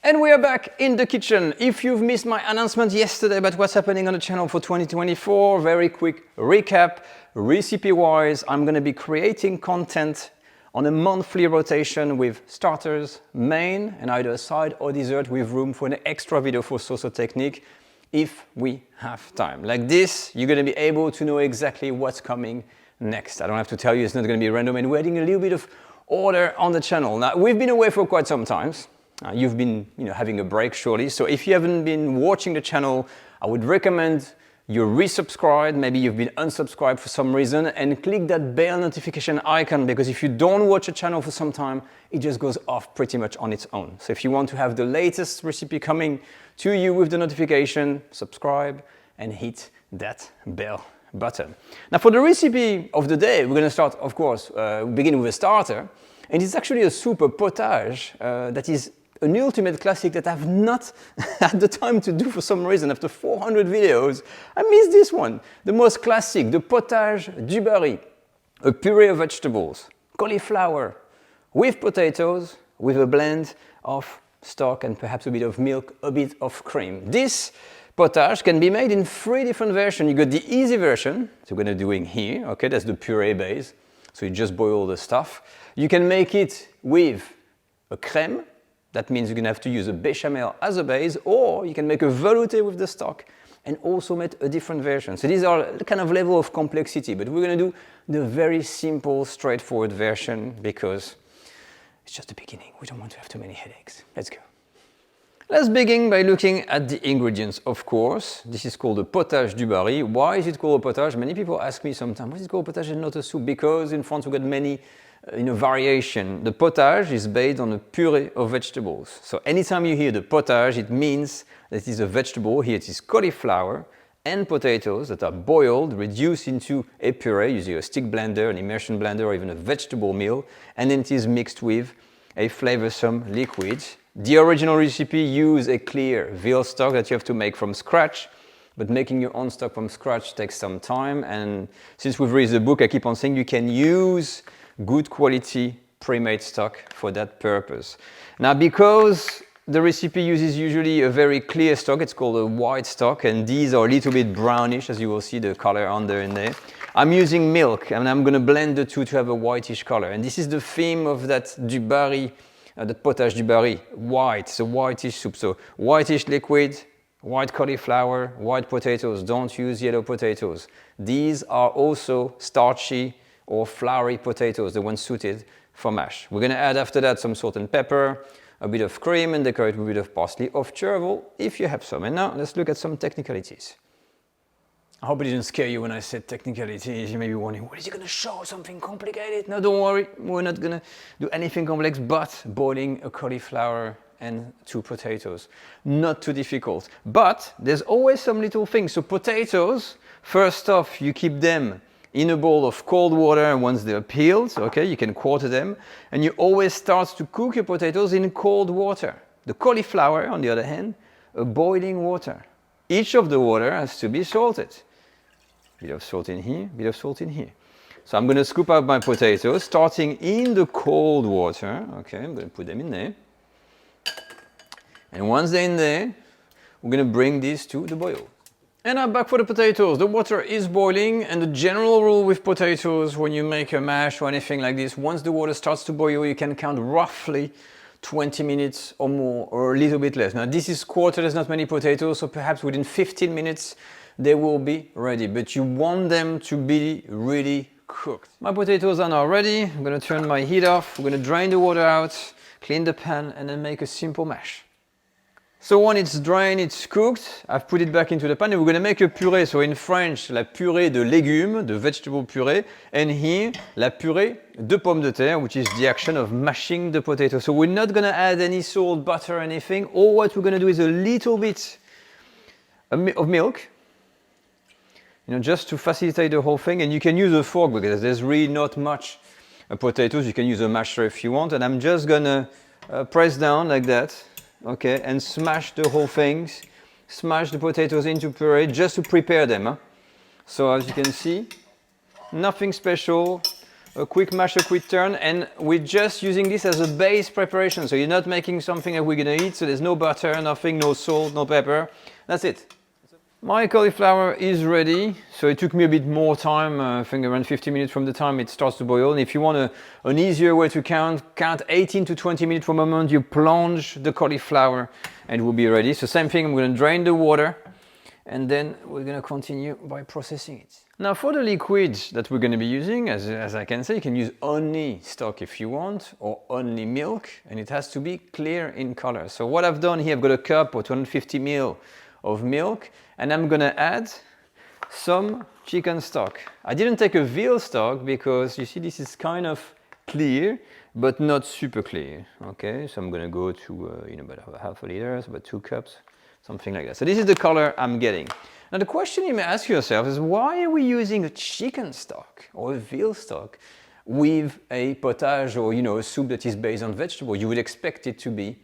And we are back in the kitchen. If you've missed my announcement yesterday about what's happening on the channel for 2024, very quick recap. Recipe-wise, I'm going to be creating content on a monthly rotation with starters, main, and either a side or dessert with room for an extra video for sauce technique if we have time. Like this, you're going to be able to know exactly what's coming next. I don't have to tell you, it's not going to be random, and we're adding a little bit of order on the channel. Now, we've been away for quite some time. You've been having a break surely, so if you haven't been watching the channel, I would recommend you resubscribe. Maybe you've been unsubscribed for some reason, and click that bell notification icon, because if you don't watch a channel for some time, it just goes off pretty much on its own. So if you want to have the latest recipe coming to you with the notification, subscribe and hit that bell button. Now for the recipe of the day, we're going to start, of course, begin with a starter, and it's actually a super potage that is an ultimate classic that I've not had the time to do for some reason. After 400 videos, I missed this one. The most classic, the potage du Barry, a puree of vegetables, cauliflower with potatoes, with a blend of stock and perhaps a bit of milk, a bit of cream. This potage can be made in 3 different versions. You got the easy version, so we're going to do it here, okay, that's the puree base. So you just boil the stuff. You can make it with a crème. That means you're going to have to use a bechamel as a base, or you can make a velouté with the stock and also make a different version. So these are the kind of level of complexity, but we're going to do the very simple, straightforward version because it's just the beginning. We don't want to have too many headaches. Let's go. Let's begin by looking at the ingredients, of course. This is called a potage du Barry. Why is it called a potage? Many people ask me sometimes, why is it called potage and not a soup? Because in France we've got many variation. The potage is based on a puree of vegetables. So anytime you hear the potage, it means that it is a vegetable. Here it is cauliflower and potatoes that are boiled, reduced into a puree using a stick blender, an immersion blender, or even a vegetable meal, and then it is mixed with a flavorsome liquid. The original recipe used a clear veal stock that you have to make from scratch, but making your own stock from scratch takes some time, and since we've read the book, I keep on saying you can use good quality pre-made stock for that purpose. Now, because the recipe uses usually a very clear stock, it's called a white stock, and these are a little bit brownish, as you will see the color under in there. I'm using milk, and I'm going to blend the two to have a whitish color. And this is the theme of that du Barry, that potage du Barry, white, so whitish soup. So whitish liquid, white cauliflower, white potatoes. Don't use yellow potatoes. These are also starchy or floury potatoes, the ones suited for mash. We're going to add after that some salt and pepper, a bit of cream, and decorate with a bit of parsley of chervil if you have some. And now let's look at some technicalities. I hope it didn't scare you when I said technicalities. You may be wondering, what is he going to show? Something complicated? No, don't worry. We're not going to do anything complex but boiling a cauliflower and 2 potatoes. Not too difficult. But there's always some little things. So potatoes, first off, you keep them in a bowl of cold water, and once they're peeled, okay, you can quarter them, and you always start to cook your potatoes in cold water. The cauliflower, on the other hand, a boiling water. Each of the water has to be salted. Bit of salt in here, bit of salt in here. So I'm going to scoop out my potatoes, starting in the cold water. Okay, I'm going to put them in there. And once they're in there, we're going to bring these to the boil. And I'm back for the potatoes. The water is boiling, and the general rule with potatoes when you make a mash or anything like this, once the water starts to boil, you can count roughly 20 minutes or more, or a little bit less. Now this is quarter, there's not many potatoes, so perhaps within 15 minutes they will be ready, but you want them to be really cooked. My potatoes are now ready. I'm going to turn my heat off. We're going to drain the water out, clean the pan, and then make a simple mash. So when it's drained, it's cooked, I've put it back into the pan, and we're going to make a purée. So in French, la purée de légumes, the vegetable purée, and here, la purée de pommes de terre, which is the action of mashing the potato. So we're not going to add any salt, butter, anything. All what we're going to do is a little bit of milk, just to facilitate the whole thing. And you can use a fork because there's really not much potatoes. You can use a masher if you want, and I'm just going to press down like that. Okay, and smash the whole thing, smash the potatoes into puree just to prepare them. So as you can see, nothing special, a quick mash, a quick turn, and we're just using this as a base preparation. So you're not making something that we're gonna eat, so there's no butter, nothing, no salt, no pepper. That's it. My cauliflower is ready, so it took me a bit more time, I think around 50 minutes from the time it starts to boil. And if you want an easier way to count 18 to 20 minutes from the moment you plunge the cauliflower and it will be ready. So same thing, I'm going to drain the water and then we're going to continue by processing it. Now for the liquid that we're going to be using, as I can say, you can use only stock if you want, or only milk, and it has to be clear in color. So what I've done here, I've got a cup or 250 ml of milk, and I'm gonna add some chicken stock. I didn't take a veal stock because you see this is kind of clear, but not super clear. Okay, so I'm gonna go to about half a liter, so about 2 cups, something like that. So this is the color I'm getting. Now the question you may ask yourself is, why are we using a chicken stock or a veal stock with a potage or a soup that is based on vegetable? You would expect it to be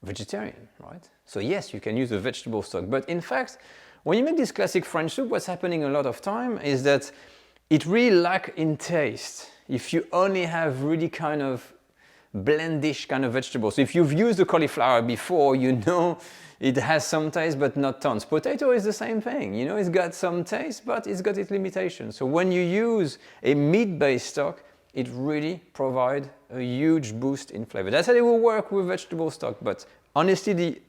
vegetarian, right? So yes, you can use a vegetable stock, but in fact, when you make this classic French soup, what's happening a lot of time is that it really lacks in taste. If you only have really kind of blendish kind of vegetables. So if you've used the cauliflower before, you know it has some taste, but not tons. Potato is the same thing, it's got some taste, but it's got its limitations. So when you use a meat-based stock, it really provides a huge boost in flavor. That's how it will work with vegetable stock, but honestly, the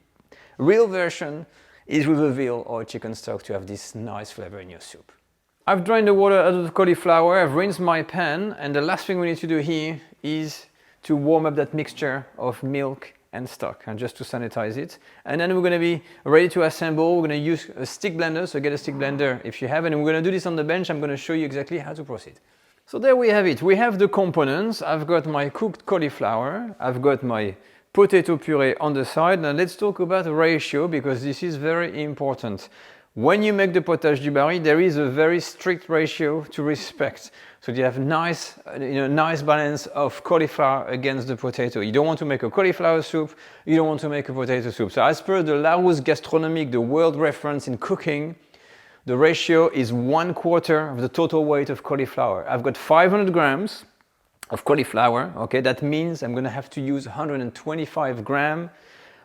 real version is with a veal or a chicken stock to have this nice flavor in your soup. I've drained the water out of the cauliflower, I've rinsed my pan, and the last thing we need to do here is to warm up that mixture of milk and stock, and just to sanitize it. And then we're going to be ready to assemble. We're going to use a stick blender, so get a stick blender if you have, and we're going to do this on the bench. I'm going to show you exactly how to proceed. So there we have it. We have the components. I've got my cooked cauliflower, I've got my potato puree on the side. Now let's talk about ratio, because this is very important. When you make the potage du Barry, there is a very strict ratio to respect. So you have nice balance of cauliflower against the potato. You don't want to make a cauliflower soup, you don't want to make a potato soup. So as per the Larousse Gastronomique, the world reference in cooking, the ratio is 1/4 of the total weight of cauliflower. I've got 500 grams of cauliflower, okay, that means I'm gonna have to use 125 grams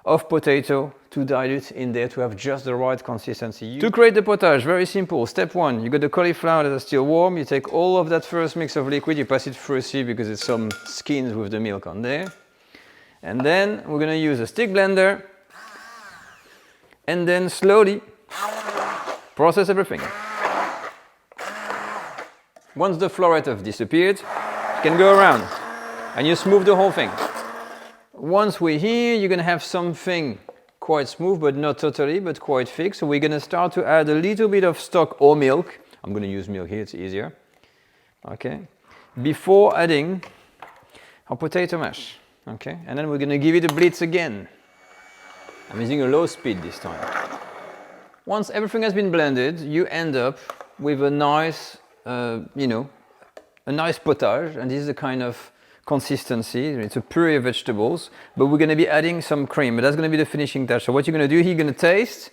of potato to dilute in there to have just the right consistency. To create the potage, very simple. Step 1, you got the cauliflower that is still warm, you take all of that first mix of liquid, you pass it through a sieve because there's some skins with the milk on there. And then we're gonna use a stick blender and then slowly process everything. Once the floret have disappeared, you can go around and you smooth the whole thing. Once we're here, you're going to have something quite smooth, but not totally, but quite thick. So we're going to start to add a little bit of stock or milk. I'm going to use milk here, it's easier. Okay. Before adding our potato mash. Okay. And then we're going to give it a blitz again. I'm using a low speed this time. Once everything has been blended, you end up with a nice, a nice potage, and this is the kind of consistency. It's a puree of vegetables, but we're going to be adding some cream, but that's going to be the finishing touch. So what you're going to do here, you're going to taste,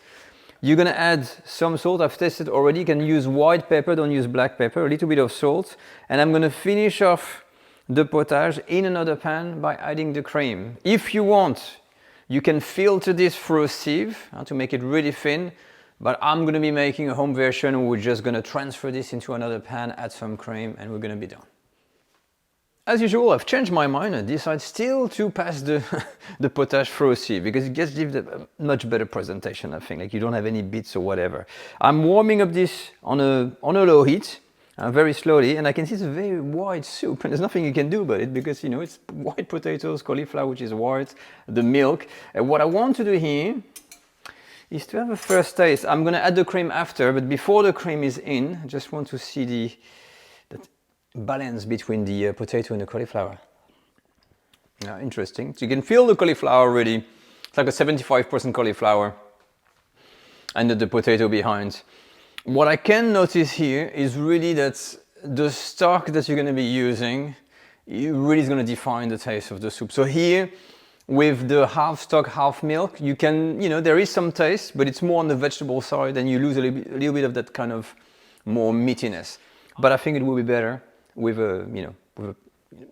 you're going to add some salt. I've tasted already. You can use white pepper, don't use black pepper, a little bit of salt, and I'm going to finish off the potage in another pan by adding the cream. If you want, you can filter this through a sieve to make it really thin, but I'm going to be making a home version and we're just going to transfer this into another pan, add some cream, and we're going to be done. As usual, I've changed my mind and decided still to pass the potage through a sieve because it just gives a much better presentation, I think, like you don't have any bits or whatever. I'm warming up this on a low heat, very slowly, and I can see it's a very white soup and there's nothing you can do about it because, it's white potatoes, cauliflower, which is white, the milk. And what I want to do here is to have a first taste. I'm going to add the cream after, but before the cream is in, I just want to see that balance between the potato and the cauliflower. Yeah, interesting. So you can feel the cauliflower already. It's like a 75% cauliflower and the potato behind. What I can notice here is really that the stock that you're going to be using really is going to define the taste of the soup. So here, with the half stock, half milk, you can, there is some taste, but it's more on the vegetable side and you lose a little bit of that kind of more meatiness. But I think it will be better with a, with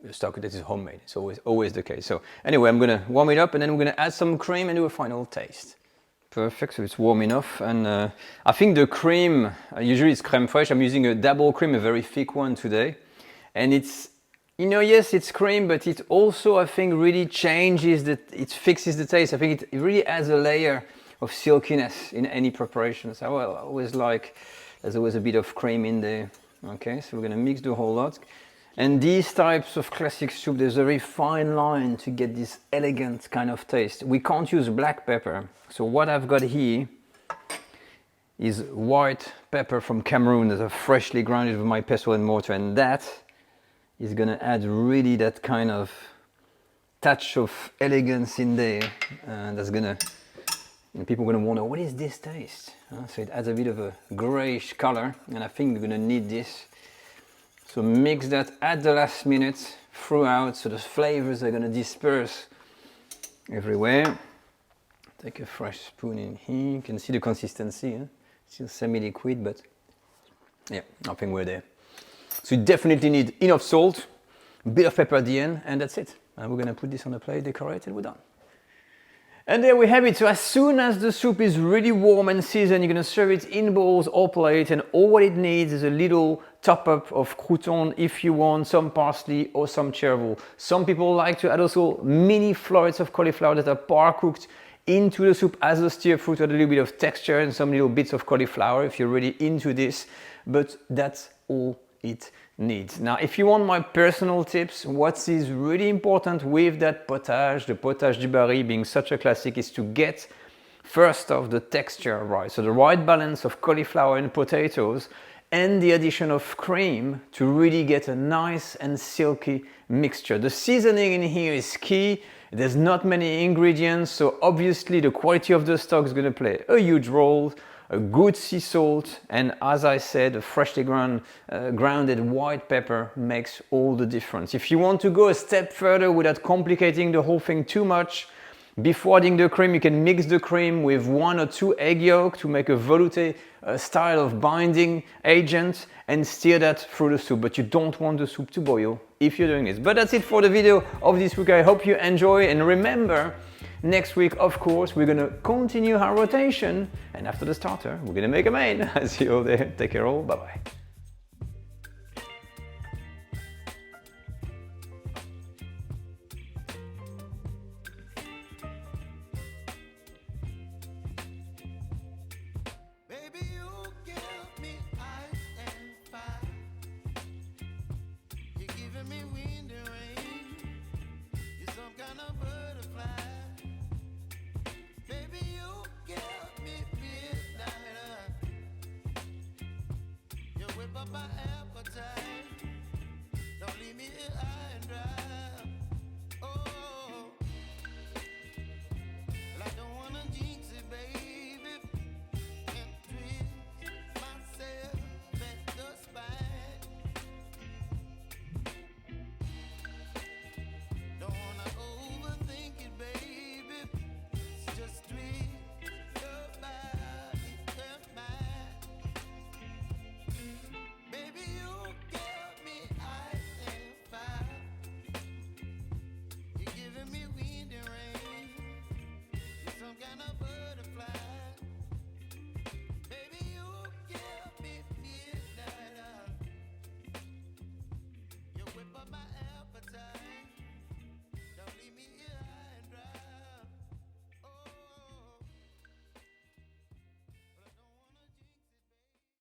a stock that is homemade. It's always the case. So anyway, I'm gonna warm it up and then we're gonna add some cream and do a final taste. Perfect, so it's warm enough, and I think the cream, usually it's crème fraîche. I'm using a double cream, a very thick one today, and it's, you know, yes, it's cream, but it also, I think, really changes it fixes the taste. I think it really adds a layer of silkiness in any preparation. So I always like, there's always a bit of cream in there. Okay, so we're gonna mix the whole lot. And these types of classic soup, there's a very fine line to get this elegant kind of taste. We can't use black pepper. So what I've got here is white pepper from Cameroon that I've freshly grounded with my pestle and mortar, and that is gonna add really that kind of touch of elegance in there. That's gonna, and people are gonna wonder, what is this taste? So it adds a bit of a grayish color, and I think we're gonna need this. So mix that at the last minute throughout, so the flavors are gonna disperse everywhere. Take a fresh spoon in here. You can see the consistency, huh? Still semi-liquid, but yeah, I think we're there. So you definitely need enough salt, a bit of pepper at the end, and that's it. And we're gonna put this on the plate, decorate it, we're done. And there we have it. So as soon as the soup is really warm and seasoned, you're gonna serve it in bowls or plate, and all what it needs is a little top up of crouton if you want, some parsley or some chervil. Some people like to add also mini florets of cauliflower that are par cooked into the soup as a stir fry to add a little bit of texture, and some little bits of cauliflower if you're really into this, but that's all it needs. Now, if you want my personal tips, what is really important with that potage, the potage du Barry being such a classic, is to get first off the texture right. So the right balance of cauliflower and potatoes and the addition of cream to really get a nice and silky mixture. The seasoning in here is key. There's not many ingredients, so obviously the quality of the stock is going to play a huge role. A good sea salt, and as I said, a freshly grounded white pepper makes all the difference. If you want to go a step further without complicating the whole thing too much, before adding the cream, you can mix the cream with 1 or 2 egg yolks to make a velouté style of binding agent and stir that through the soup. But you don't want the soup to boil if you're doing this. But that's it for the video of this week. I hope you enjoy, and remember, next week, of course, we're gonna continue our rotation, and after the starter, we're gonna make a main. See you all there. Take care all. Bye-bye.